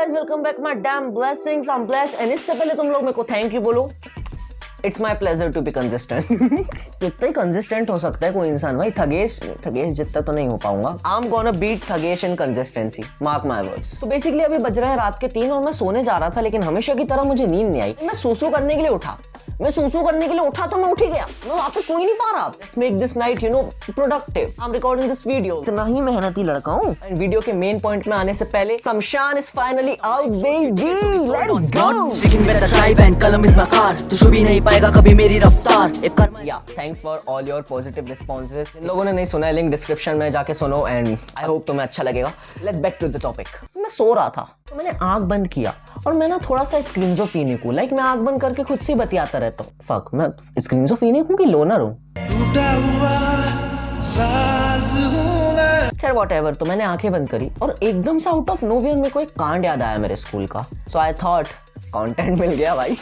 guys, welcome back my damn blessings. I'm blessed and इससे पहले तुम लोग मेरे को थैंक यू बोलो. It's my pleasure to be consistent. कितना ही consistent हो सकता है कोई इंसान भाई. थगेश जितना तो नहीं हो पाऊंगा. I'm gonna beat Thagesh in consistency. Mark my words. तो बेसिकली अभी बज रहे हैं रात के 3 और मैं सोने जा रहा था, लेकिन हमेशा की तरह मुझे नींद नहीं आई. मैं सूसू करने के लिए उठा. तो मैं उठ ही गया. मैं वापस सो ही नहीं पा रहा. Let's make this night, productive. I'm recording this video. इतना ही मेहनती लड़का हूँ. And वीडियो के मेन पॉइंट में आने से पहले शमशान is finally out, baby. Let's go. Sticking with the tribe and कलम is my car. तू छू भी नहीं पाएगा कभी मेरी रफ्तार. Yeah, thanks for all your positive responses. इन लोगों ने नहीं सुना है, लिंक डिस्क्रिप्शन में जाके सुनो and I hope तुम्हें अच्छा लगेगा. Let's back to the topic. मैं सो रहा था तो मैंने आंख बंद किया और मैं ना थोड़ा सा स्क्रीनोफीनिक हूँ. लाइक मैं आंख बंद करके खुद से बतियाता रहता हूँ. फक, मैं स्क्रीनोफीनिक हूँ कि लोनर हूँ? खैर व्हाटएवर. तो मैंने आंखें बंद करी और एकदम से आउट ऑफ नोवेयर मेरे को एक कांड याद आया मेरे स्कूल का. सो आई थॉट कंटेंट मिल गया भाई.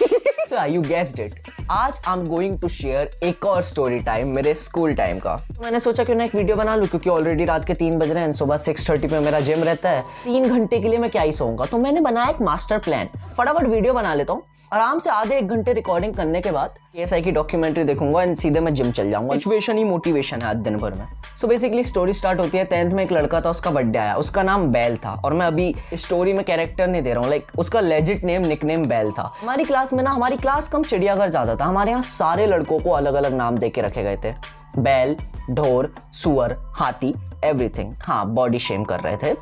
So you guessed it. आज I am going to share एक और स्टोरी टाइम मेरे स्कूल टाइम का. तो मैंने सोचा क्यों ना एक वीडियो बना लूं, क्योंकि ऑलरेडी रात के 3 बज रहे हैं. सुबह 6:30 पे मेरा जिम रहता है. 3 घंटे के लिए मैं क्या ही सोऊंगा. तो मैंने बनाया एक मास्टर प्लान. फटाफट वीडियो बना लेता हूँ. आराम से आधे 1 घंटे रिकॉर्डिंग करने के बाद एएसआई की डॉक्यूमेंट्री देखूंगा एंड सीधे मैं जिम चल जाऊंगा. सिचुएशन ही मोटिवेशन है आज दिन भर में. सो बेसिकली स्टोरी स्टार्ट होती है 10th में. एक लड़का था, उसका बर्थडे आया. उसका नाम बैल था. और मैं अभी स्टोरी में कैरेक्टर नहीं दे रहा हूँ, लाइक उसका लेजिट नेम निकनेम बैल था. हमारी क्लास में ना, हमारी क्लास कम चिड़ियाघर ज्यादा था. हमारे यहाँ सारे लड़कों को अलग अलग नाम दे के रखे गए थे. बैल, ढोर, सुअर, हाथी, एवरीथिंग. हाँ, बॉडी शेम कर रहे थे.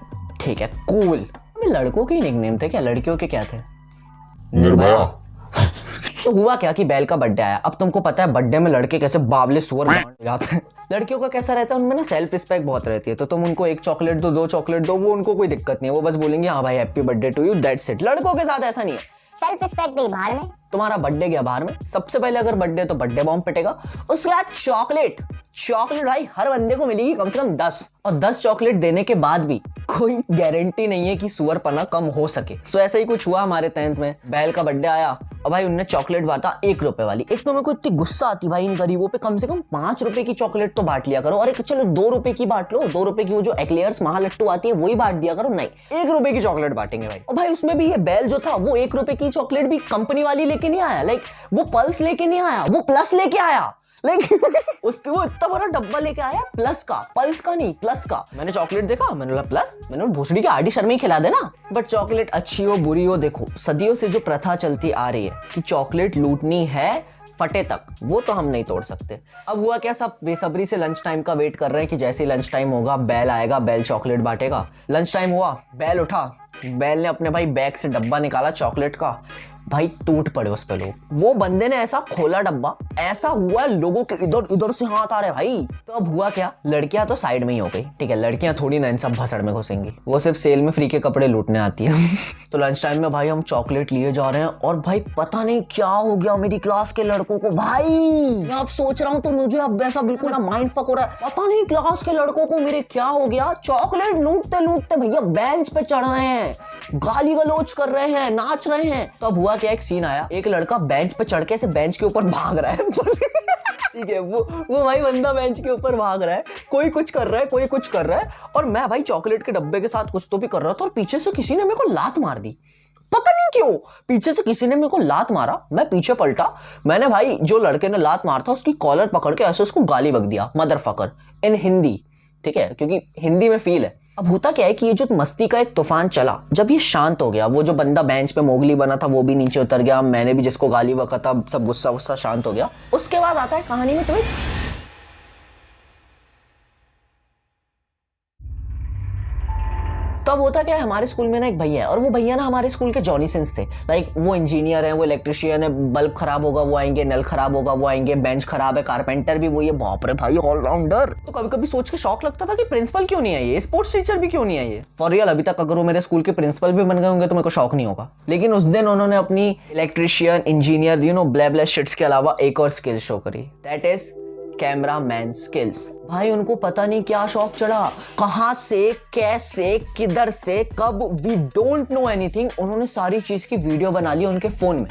ठीक है, कूल. लड़कों के ही निकनेम थे क्या? लड़कियों के क्या थे? निर्भया. तो हुआ क्या कि बैल का बर्थडे आया. अब तुमको पता है बर्थडे में लड़के कैसे बावले सुअर हो जाते हैं. लड़कियों का कैसा रहता है, उनमें ना सेल्फ रिस्पेक्ट बहुत रहती है. तो तुम उनको 1 चॉकलेट दो, 2 चॉकलेट दो, वो उनको कोई दिक्कत नहीं है. वो बस बोलेंगे हाँ भाई happy birthday to you, that's it. लड़कों के साथ ऐसा नहीं है. सेल्फ रिस्पेक्ट नहीं बाहर में. तुम्हारा बर्थडे गया बाहर में. सबसे पहले अगर बर्थडे तो बर्थडे बॉम्ब पिटेगा. उसके बाद चॉकलेट भाई हर बंदे को मिलेगी कम से कम 10. और 10 चॉकलेट देने के बाद भी कोई गारंटी नहीं है कि सुअरपना कम हो सके. सो ऐसा ही कुछ हुआ हमारे 10th में. बैल का बर्थडे आया और भाई उनने चॉकलेट बांटा 1 रुपए वाली. एक तो मेरे को इतनी गुस्सा आती भाई इन गरीबों पे. कम से कम 5 रुपए की चॉकलेट तो बांट लिया करो. अरे चलो 2 रुपए की बांट लो. 2 रुपए की वो जो एक्लेयर्स महालट्टू आती है वही बांट दिया करो. नहीं, 1 रुपए की चॉकलेट बांटेंगे भाई. और भाई उसमें भी ये बैल जो था वो 1 रुपए की चॉकलेट भी कंपनी वाली लेके नहीं आया. लाइक वो पल्स लेके नहीं आया, वो प्लस लेके आया. लाइक उसके वो इतना बड़ा डब्बा लेके आया प्लस का. पल्स का नहीं, प्लस का. मैंने चॉकलेट देखा, मैंने बोला प्लस. मैंने भोसड़ी की आडी शर्मा ही खिला देना. बट चॉकलेट अच्छी हो बुरी हो, देखो सदियों से जो प्रथा चलती आ रही है कि चॉकलेट लूटनी है फटे तक, वो तो हम नहीं तोड़ सकते. अब हुआ क्या, सब बेसब्री से लंच टाइम का वेट कर रहे हैं कि जैसे ही लंच टाइम होगा बैल आएगा, बैल चॉकलेट बांटेगा. लंच टाइम हुआ, बैल उठा. बैल ने अपने भाई बैग से डब्बा निकाला चॉकलेट का. भाई टूट पड़े उस पे लोग. वो बंदे ने ऐसा खोला डब्बा, ऐसा हुआ लोगों के इधर से हाथ आ रहे भाई. तो अब हुआ क्या, लड़कियां तो साइड में ही हो गई. ठीक है, लड़कियां थोड़ी ना इन सब भसड़ में घुसेंगी. वो सिर्फ सेल में फ्री के कपड़े लूटने आती है. तो लंच टाइम में भाई हम चॉकलेट लिए जा रहे हैं और भाई पता नहीं क्या हो गया मेरी क्लास के लड़कों को. भाई मैं अब सोच रहा हूँ तो मुझे अब ऐसा बिल्कुल ना माइंड फक हो रहा है. पता नहीं क्लास के लड़कों को मेरे क्या हो गया. चॉकलेट लूटते लूटते भैया बेंच पे चढ़ रहे हैं, गाली गलौज कर रहे हैं, नाच रहे हैं. तो अब हुआ क्या, एक सीन आया. एक लड़का बेंच पे चढ़ के ऐसे बेंच के ऊपर भाग रहा है. ठीक है, वो भाई बंदा बेंच के ऊपर भाग रहा है. कोई कुछ कर रहा है, कोई कुछ कर रहा है. और मैं भाई चॉकलेट के डब्बे के साथ कुछ तो भी कर रहा था. और पीछे से किसी ने मेरे को लात मार दी. पता नहीं क्यों पीछे से किसी ने मेरे को लात मारा. मैं पीछे पलटा. मैंने भाई जो लड़के ने लात मारा था उसकी कॉलर पकड़ के ऐसे उसको गाली बक दिया, मदरफकर, इन हिंदी. ठीक है, क्योंकि हिंदी में फील है. अब होता क्या है कि ये जो मस्ती का एक तूफान चला, जब ये शांत हो गया, वो जो बंदा बेंच पे मोगली बना था वो भी नीचे उतर गया, मैंने भी जिसको गाली बका था, सब गुस्सा शांत हो गया. उसके बाद आता है कहानी में ट्विस्ट. तो अब होता क्या है, हमारे स्कूल में ना एक भैया है और वो भैया ना हमारे स्कूल के जॉनी सिंस थे. लाइक वो इंजीनियर है, वो इलेक्ट्रिशियन है. बल्ब खराब होगा वो आएंगे, नल खराब होगा वो आएंगे, बेंच खराब है, कारपेंटर भी वही है. बाप रे भाई, ऑलराउंडर. तो कभी कभी सोच के शौक लगता था कि प्रिंसिपल क्यों नहीं आई, स्पोर्ट्स टीचर भी क्यों नहीं आई. फॉर रियल अभी तक अगर वो मेरे स्कूल के प्रिंसिपल भी बन गए होंगे तो मेरे को शौक नहीं होगा. लेकिन उस दिन उन्होंने अपनी इलेक्ट्रिशियन, इंजीनियर, ब्ला ब्ला शिट्स के अलावा एक और स्किल शो करी. That is cameraman skills. भाई उनको पता नहीं क्या शौक चढ़ा, कहां से, कैसे, किधर से, कब, वी डोंट नो एनीथिंग. उन्होंने सारी चीज की वीडियो बना ली उनके फोन में.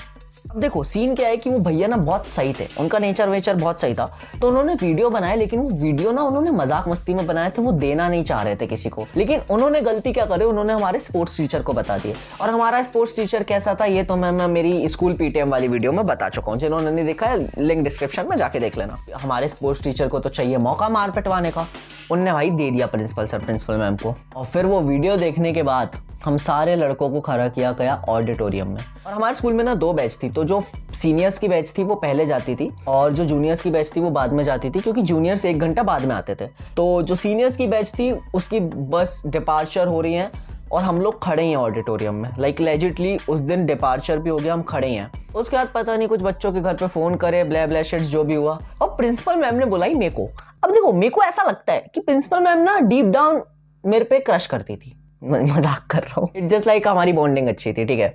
अब देखो सीन क्या है कि वो भैया ना बहुत सही थे, उनका नेचर वेचर बहुत सही था, तो उन्होंने वीडियो बनाया, लेकिन वो वीडियो ना उन्होंने मजाक मस्ती में बनाए थे, वो देना नहीं चाह रहे थे किसी को। लेकिन उन्होंने गलती क्या करे, उन्होंने हमारे स्पोर्ट्स टीचर को बता दिए। और हमारा स्पोर्ट्स टीचर कैसा था ये तो मैं मेरी स्कूल पीटीएम वाली वीडियो में बता चुका हूँ, जिन्होंने नहीं देखा है लिंक डिस्क्रिप्शन में जाके देख लेना। हमारे स्पोर्ट्स टीचर को तो चाहिए मौका मार पिटवाने का, उनने भाई दे दिया प्रिंसिपल सर प्रिंसिपल मैम को। और फिर वो वीडियो देखने के बाद हम सारे लड़कों को खड़ा किया गया ऑडिटोरियम में। और हमारे स्कूल में ना 2 बैच थी, तो जो सीनियर्स की बैच थी वो पहले जाती थी और जो जूनियर्स की बैच थी वो बाद में जाती थी, क्योंकि जूनियर्स 1 घंटा बाद में आते थे। तो जो सीनियर्स की बैच थी उसकी बस डिपार्चर हो रही है और हम लोग खड़े हैं ऑडिटोरियम में, लाइक लेजिटली उस दिन डिपार्चर भी हो गया, हम खड़े हैं। उसके बाद पता नहीं कुछ बच्चों के घर पे फोन करे, ब्लै ब्लै शिट्स जो भी हुआ, और प्रिंसिपल मैम ने बुलाई मेरे को। अब देखो मेरे को ऐसा लगता है कि प्रिंसिपल मैम ना डीप डाउन मेरे पे क्रश करती थी, मजाक कर रहा हूँ, इट्स जस्ट लाइक हमारी बॉन्डिंग अच्छी थी, ठीक है।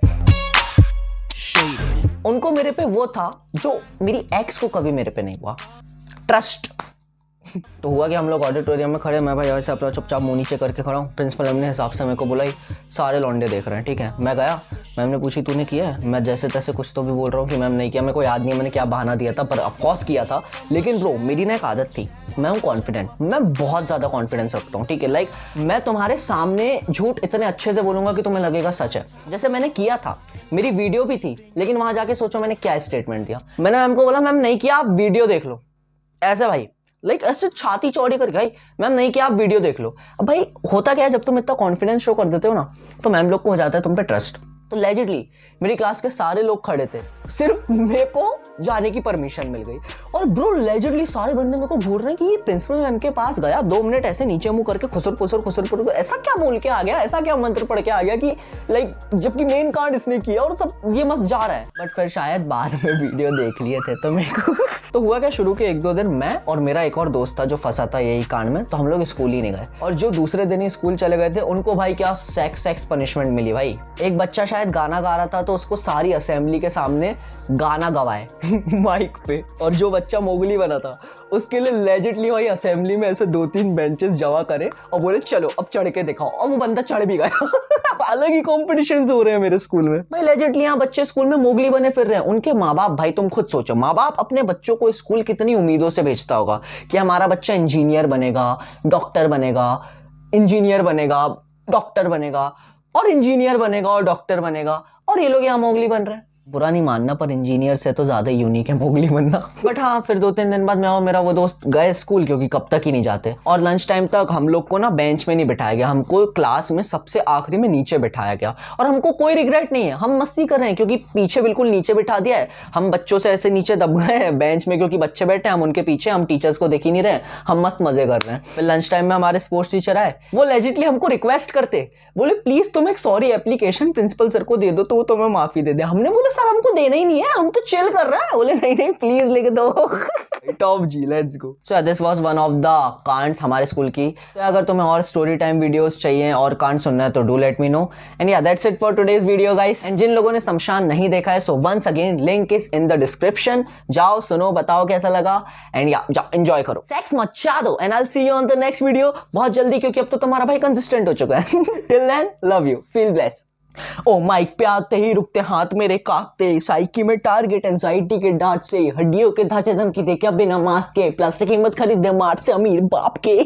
उनको मेरे पे वो था जो मेरी एक्स को कभी मेरे पे नहीं हुआ, ट्रस्ट। तो हुआ कि हम लोग ऑडिटोरियम में खड़े, मैं भाई ऐसे अपना चुपचाप मुंह नीचे करके खड़ा हूँ, प्रिंसिपल मैम ने हिसाब से मेरे को बुलाई, सारे लौंडे देख रहे हैं, ठीक है। मैं गया, मैम ने पूछी तूने किया है, मैं जैसे तैसे कुछ तो भी बोल रहा हूँ कि मैम नहीं किया, मेरे को याद नहीं है मैंने क्या बहाना दिया था, पर ऑफकोर्स किया था। लेकिन ब्रो मेरी ना एक आदत थी, मैं हूँ कॉन्फिडेंट, मैं बहुत ज़्यादा कॉन्फिडेंस रखता हूँ, ठीक है। लाइक मैं तुम्हारे सामने झूठ इतने अच्छे से बोलूँगा कि तुम्हें लगेगा सच है। जैसे मैंने किया था, मेरी वीडियो भी थी, लेकिन वहाँ जाके सोचो मैंने क्या स्टेटमेंट दिया। मैंने मैम को बोला मैम नहीं किया, आप वीडियो देख लो, ऐसे भाई, लाइक ऐसे छाती चौड़ी करके, भाई मैम नहीं किया, आप वीडियो देख लो। अब भाई होता क्या है, जब तुम इतना कॉन्फिडेंस शो कर देते हो ना, तो मैम लोग को हो जाता है तुम पे ट्रस्ट। तो लेजिटली मेरी क्लास के सारे लोग खड़े थे, सिर्फ मेरे को जाने की परमिशन मिल गई। और ब्रो लेजिटली सारे बंदे मेरे को घूर रहे हैं कि ये प्रिंसिपल मैम के पास गया, 2 मिनट ऐसे नीचे मुंह करके खुसर पुसर ऐसा क्या बोल के आ गया, ऐसा क्या मंत्र पढ़ के आ गया कि लाइक जबकि मेन कांड इसने किया और सब ये मस्त जा रहा है। बट फिर शायद बाद में वीडियो देख लिए थे तो मेरे को तो हुआ क्या, शुरू के 1-2 दिन मैं और मेरा एक और दोस्त था जो फंसा था यही कांड में, तो हम लोग स्कूल ही नहीं गए। और जो दूसरे दिन ही स्कूल चले गए थे उनको भाई क्या सेक्स पनिशमेंट मिली भाई। एक बच्चा शायद गाना गा रहा था तो उसको सारी असेंबली के सामने गाना गवाए माइक पे, और जो बच्चा मोगली बना था उसके लिए लेजिटली भाई असेंबली में ऐसे 2-3 बेंचेस जमा करे और बोले चलो अब चढ़ के दिखाओ, और वो बंदा चढ़ भी गया अलग ही कॉम्पिटिशन्स हो रहे हैं मेरे स्कूल में भाई। लेजिटली यहाँ बच्चे स्कूल में मोगली बने फिर रहे हैं। उनके माँ बाप, भाई तुम खुद सोचो, माँ बाप अपने बच्चों को स्कूल कितनी उम्मीदों से भेजता होगा कि हमारा बच्चा इंजीनियर बनेगा, डॉक्टर बनेगा, इंजीनियर बनेगा, डॉक्टर बनेगा, और इंजीनियर बनेगा और डॉक्टर बनेगा, और ये लोग यहाँ मोगली बन रहे हैं। बुरा नहीं मानना, पर इंजीनियर से तो ज्यादा यूनिक है मोगली बनना। बट हाँ, फिर 2-3 दिन बाद मैं और मेरा वो दोस्त गए स्कूल, क्योंकि कब तक ही नहीं जाते। और लंच टाइम तक हम लोग को ना बेंच में नहीं बिठाया गया, हमको क्लास में सबसे आखिरी में नीचे बिठाया गया। और हमको कोई रिग्रेट नहीं है, हम मस्ती कर रहे हैं, क्योंकि पीछे बिल्कुल नीचे बिठा दिया है। हम बच्चों से ऐसे नीचे दब गए हैं बेंच में, क्योंकि बच्चे बैठे हैं, हम उनके पीछे, हम टीचर्स को देख ही नहीं रहे, हम मस्त मजे कर रहे हैं। फिर लंच टाइम में हमारे स्पोर्ट्स टीचर आए, वो लेजिटली हमको रिक्वेस्ट करते, बोले प्लीज तुम एक सॉरी एप्लीकेशन प्रिंसिपल सर को दे दो तो वो तुम्हें माफी दे दे। हमने बोला सर हमको देना ही नहीं है, हम तो चिल कर रहे हैं। बोले नहीं नहीं प्लीज लिख दो टॉप जी, let's go. So this was one of the कांड्स हमारे स्कूल की। तो अगर तुम्हें और स्टोरी टाइम वीडियोस चाहिए और कांड सुनना है तो do let me know. And yeah that's it for today's video guys. And जिन लोगों ने शमशान नहीं देखा है, so once again link is in the description, जाओ सुनो, बताओ कैसा लगा, एंड या जाओ एंजॉय करो, सेक्स मचा दो, and I will see you on the next video बहुत जल्दी, क्योंकि अब तो तुम्हारा भाई कंसिस्टेंट हो चुका है। Till then love you, feel blessed. ओ माइक पे आते ही रुकते हाथ मेरे कांपते, साइकी में टारगेट एंजाइटी के डांट से, हड्डियों के ढांचे धमकी दे क्या बिना मास्क के, प्लास्टिक कीमत खरीदे मार्ट से अमीर बाप के।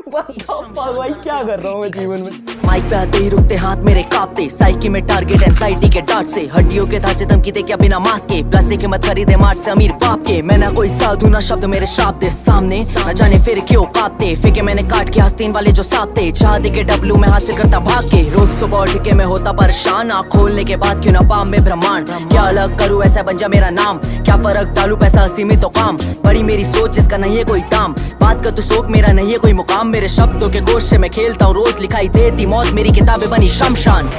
भाई क्या कर रहा हूँ मैं जीवन में। माइक पे आते ही रुकते हाथ मेरे कांपते, साइकी में टारगेट एंजाइटी के डांट से, हड्डियों के ढांचे धमकी दे क्या बिना मास्क के, प्लास्टिक की मत खरीदे मार्ट से अमीर बाप के। मैं ना कोई साधु ना शब्द मेरे श्राप दे सामने, न जाने फिर क्यों कांपते, फेंके मैंने काट के आस्तीन वाले जो सांपते, चाहते के डब्लू में हासिल करता भाग के, रोज सुबह उठ के मैं होता परेशान, आँख खोलने के बाद क्यों ना पाम में ब्रह्मांड, क्या अलग करूँ ऐसा बन जा मेरा नाम, क्या फर्क डालू पैसा असीमित तो काम, बड़ी मेरी सोच जिसका नहीं है कोई दाम, बात कर तू शोक मेरा नहीं है कोई मुकाम, मेरे शब्दों के गोश से मैं खेलता हूँ रोज, लिखाई देती मौत मेरी किताबें बनी शमशान।